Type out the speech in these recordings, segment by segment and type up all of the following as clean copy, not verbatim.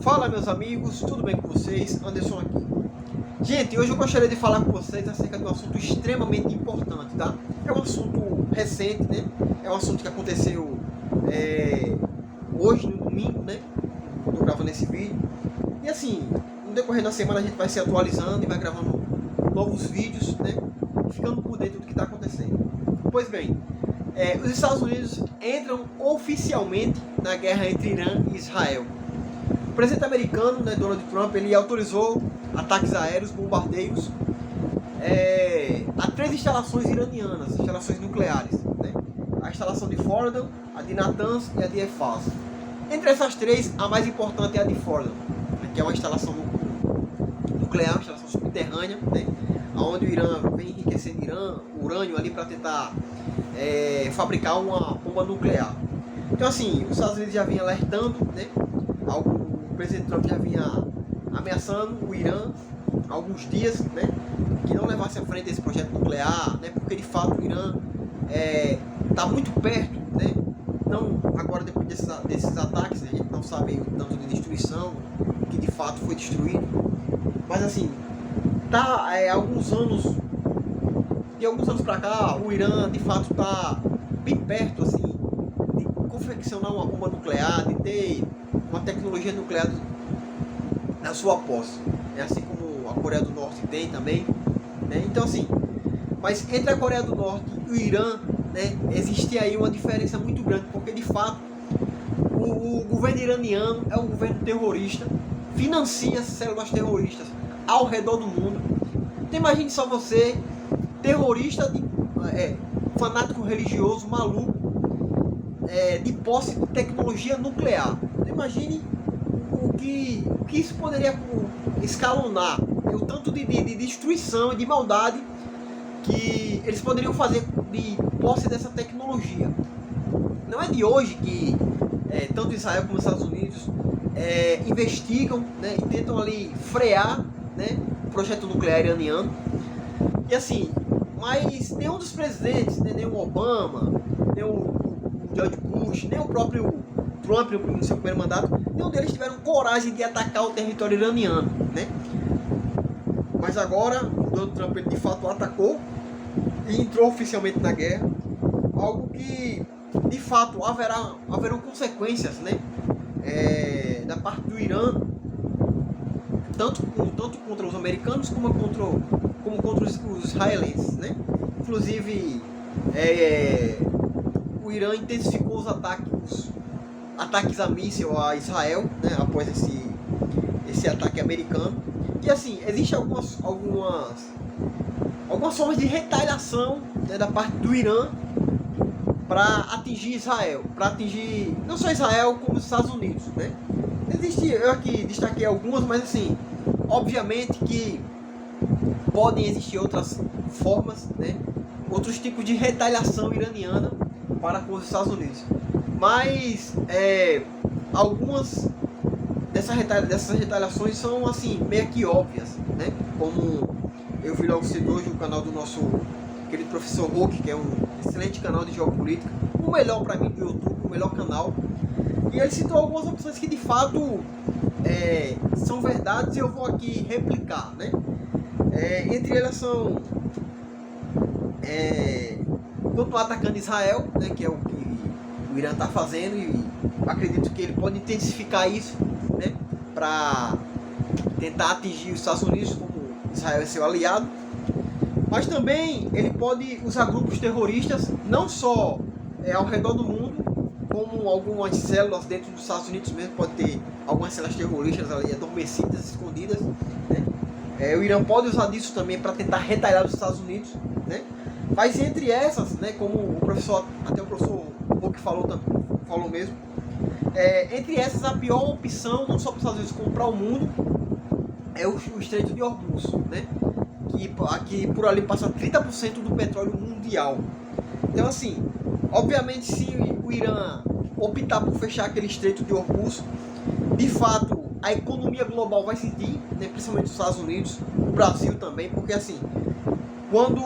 Fala, meus amigos, tudo bem com vocês? Anderson aqui. Gente, hoje eu gostaria de falar com vocês acerca de um assunto extremamente importante, tá? É um assunto recente, né? É um assunto que aconteceu hoje, no domingo, né? Estou gravando esse vídeo. E assim, no decorrer da semana a gente vai se atualizando e vai gravando novos vídeos, né? E ficando por dentro do que está acontecendo. Pois bem, os Estados Unidos entram oficialmente na guerra entre Irã e Israel. O presidente americano, né, Donald Trump, ele autorizou ataques aéreos, bombardeios a 3 instalações iranianas, instalações nucleares, né? A instalação de Fordow, a de Natanz e a de Efaz. Entre essas 3, a mais importante é a de Fordow, né, que é uma instalação nuclear, uma instalação subterrânea, né, onde o Irã vem enriquecendo urânio ali para tentar fabricar uma bomba nuclear. Então assim, os Estados Unidos já vinha alertando, né? O presidente Trump já vinha ameaçando o Irã há alguns dias, né, que não levasse à frente esse projeto nuclear, né, porque de fato o Irã está muito perto, né, não agora depois desses ataques, a gente não sabe o tanto de destruição que de fato foi destruído, mas assim, tá alguns anos para cá, o Irã de fato está bem perto assim de confeccionar uma bomba nuclear, de ter uma tecnologia nuclear na sua posse, assim como a Coreia do Norte tem também, né? Então assim, mas entre a Coreia do Norte e o Irã, né, existe aí uma diferença muito grande, porque de fato o governo iraniano é um governo terrorista, financia células terroristas ao redor do mundo. Então imagine só você, terrorista, fanático religioso, maluco, de posse de tecnologia nuclear. Imagine o que isso poderia escalonar, o tanto de destruição e de maldade que eles poderiam fazer de posse dessa tecnologia. Não é de hoje que tanto Israel como os Estados Unidos investigam, né, e tentam ali frear, né, o projeto nuclear iraniano. E assim, mas nenhum dos presidentes, né, nem o Obama, nem o George Bush, nem o próprio Trump no seu primeiro mandato, nenhum deles tiveram coragem de atacar o território iraniano, né? Mas agora o Donald Trump ele de fato atacou e entrou oficialmente na guerra, algo que de fato haverão consequências, né? Da parte do Irã, tanto contra os americanos como contra os israelenses, né? Inclusive o Irã intensificou os ataques a míssil a Israel, né, após esse ataque americano. E assim, existem algumas formas de retaliação, né, da parte do Irã para atingir Israel, para atingir não só Israel como os Estados Unidos, né? Eu aqui destaquei algumas, mas assim, obviamente que podem existir outras formas, né, outros tipos de retaliação iraniana para com os Estados Unidos. Mas algumas dessas retaliações são assim, meio que óbvias, né? Como eu vi logo cedo hoje no canal do nosso querido professor Hulk, que é um excelente canal de geopolítica, o melhor para mim do YouTube, o melhor canal. E ele citou algumas opções que de fato são verdades e eu vou aqui replicar, né? Entre elas são continuar atacando Israel, né, que é o que o Irã está fazendo, e acredito que ele pode intensificar isso, né, para tentar atingir os Estados Unidos, como Israel é seu aliado. Mas também ele pode usar grupos terroristas, não só ao redor do mundo, como algumas células dentro dos Estados Unidos mesmo, pode ter algumas células terroristas ali adormecidas, escondidas, né? O Irã pode usar disso também para tentar retalhar os Estados Unidos, né? Mas entre essas, né, como até o professor Hulk falou mesmo, entre essas a pior opção, não só para os Estados Unidos como para o mundo, é o Estreito de Hormuz, né? Que por ali passa 30% do petróleo mundial. Então assim, obviamente se o Irã optar por fechar aquele Estreito de Hormuz, de fato a economia global vai sentir, né, principalmente os Estados Unidos, o Brasil também, porque assim, quando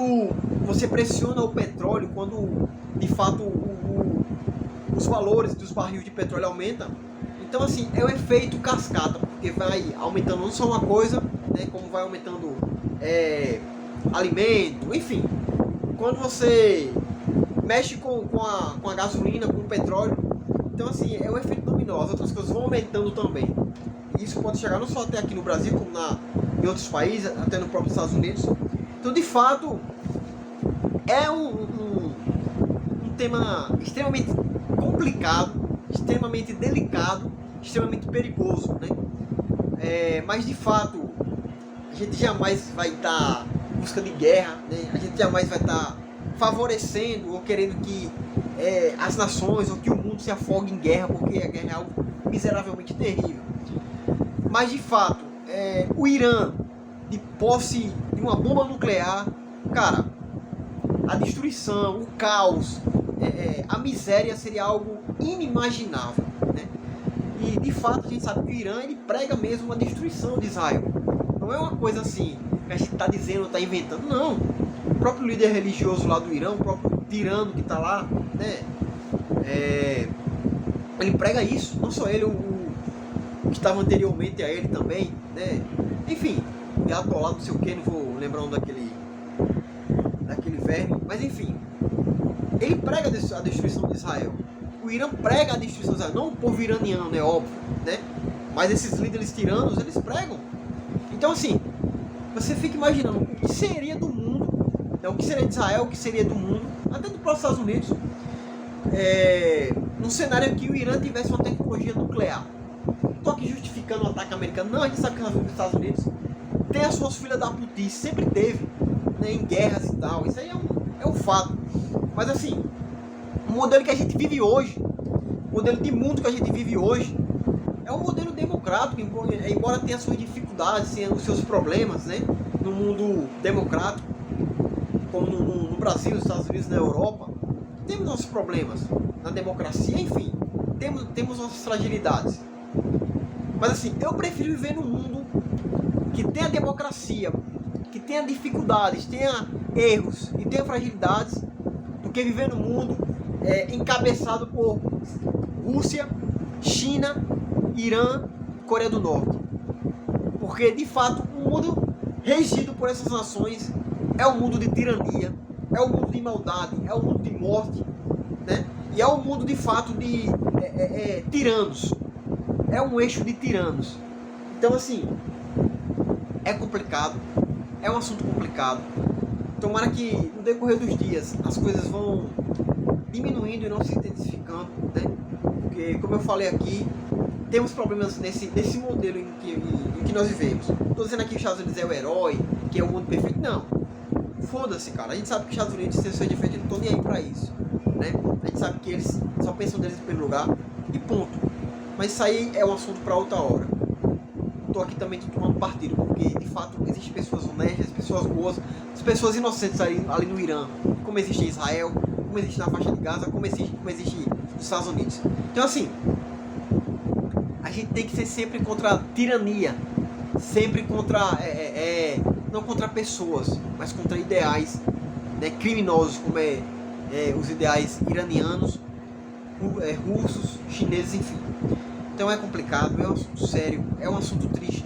você pressiona o petróleo, quando de fato os valores dos barris de petróleo aumentam, Então assim, é o efeito cascata, porque vai aumentando não só uma coisa, né, como vai aumentando alimento, enfim. Quando você mexe com a gasolina, com o petróleo, então assim, é o efeito dominó, as outras coisas vão aumentando também. E isso pode chegar não só até aqui no Brasil, como em outros países, até no próprio Estados Unidos. Então, de fato, é um tema extremamente complicado, extremamente delicado, extremamente perigoso, né? Mas, de fato, a gente jamais vai estar em busca de guerra, né? A gente jamais vai estar favorecendo ou querendo que as nações ou que o mundo se afogue em guerra, porque a guerra é algo miseravelmente terrível. Mas, de fato, o Irã, de posse de uma bomba nuclear, cara, a destruição, o caos, a miséria seria algo inimaginável, né? E, de fato, a gente sabe que o Irã, ele prega mesmo a destruição de Israel. Não é uma coisa assim que a gente está dizendo, está inventando, não. O próprio líder religioso lá do Irã, o próprio tirano que está lá, né? Ele prega isso, não só ele, o que estava anteriormente a ele também, né? Enfim, o Ayatollah, não sei o que, não vou lembrar um daquele verme, mas enfim, ele prega a destruição de Israel. O Irã prega a destruição de Israel, não o povo iraniano, é óbvio, né? Mas esses líderes tiranos, eles pregam. Então assim, você fica imaginando o que seria do mundo, né? O que seria de Israel, o que seria do mundo, até do próprio Estados Unidos, num cenário em que o Irã tivesse uma tecnologia nuclear. Estou aqui justificando o ataque americano. Não, a gente sabe que os Estados Unidos tem as suas filhas da putice, sempre teve, né, em guerras e tal. Isso aí é um fato. Mas assim, o modelo que a gente vive hoje, o modelo de mundo que a gente vive hoje, é um modelo democrático, embora tenha suas dificuldades, tenha os seus problemas, né? No mundo democrático, como no Brasil, nos Estados Unidos, na Europa, temos nossos problemas. Na democracia, enfim, temos nossas fragilidades. Mas assim, eu prefiro viver num mundo que tenha democracia, que tenha dificuldades, tenha erros e tenha fragilidades, do que viver num mundo encabeçado por Rússia, China, Irã, Coreia do Norte. Porque, de fato, o mundo regido por essas nações é um mundo de tirania, é um mundo de maldade, é um mundo de morte, né? E é um mundo, de fato, de tiranos. É um eixo de tiranos. Então, assim, é complicado, é um assunto complicado. Tomara que no decorrer dos dias as coisas vão diminuindo e não se intensificando, né? Porque, como eu falei aqui, temos problemas nesse modelo em que nós vivemos. Estou dizendo aqui que os Estados Unidos é o herói, que é o mundo perfeito. Não. Foda-se, cara. A gente sabe que os Estados Unidos tem seus defeitos, não estão nem aí pra isso, né? A gente sabe que eles só pensam deles em primeiro lugar e ponto. Mas isso aí é um assunto para outra hora. Estou aqui também tomando partido, porque de fato existem pessoas honestas, pessoas boas, pessoas inocentes ali no Irã, como existe em Israel, como existe na faixa de Gaza, como existe nos Estados Unidos. Então assim, a gente tem que ser sempre contra a tirania, sempre contra, não contra pessoas, mas contra ideais, né, criminosos, como os ideais iranianos, russos, chineses, enfim. Então é complicado, é um assunto sério, é um assunto triste,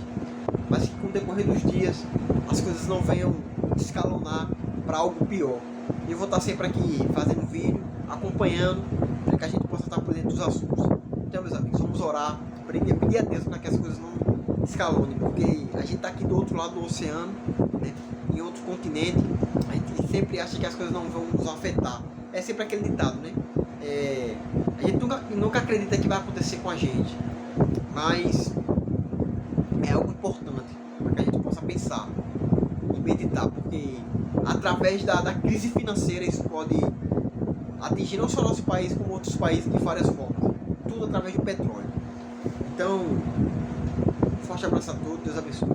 mas que com o decorrer dos dias as coisas não venham escalonar para algo pior. E eu vou estar sempre aqui fazendo vídeo, acompanhando, para que a gente possa estar por dentro dos assuntos. Então, meus amigos, vamos orar, pedir a Deus para que as coisas não escalonem, porque a gente está aqui do outro lado do oceano, né, em outro continente, a gente sempre acha que as coisas não vão nos afetar. É sempre aquele ditado, né? A gente nunca acredita que vai acontecer com a gente, mas é algo importante para que a gente possa pensar e meditar, porque através da crise financeira isso pode atingir não só nosso país, como outros países de várias formas, tudo através do petróleo. Então, um forte abraço a todos, Deus abençoe.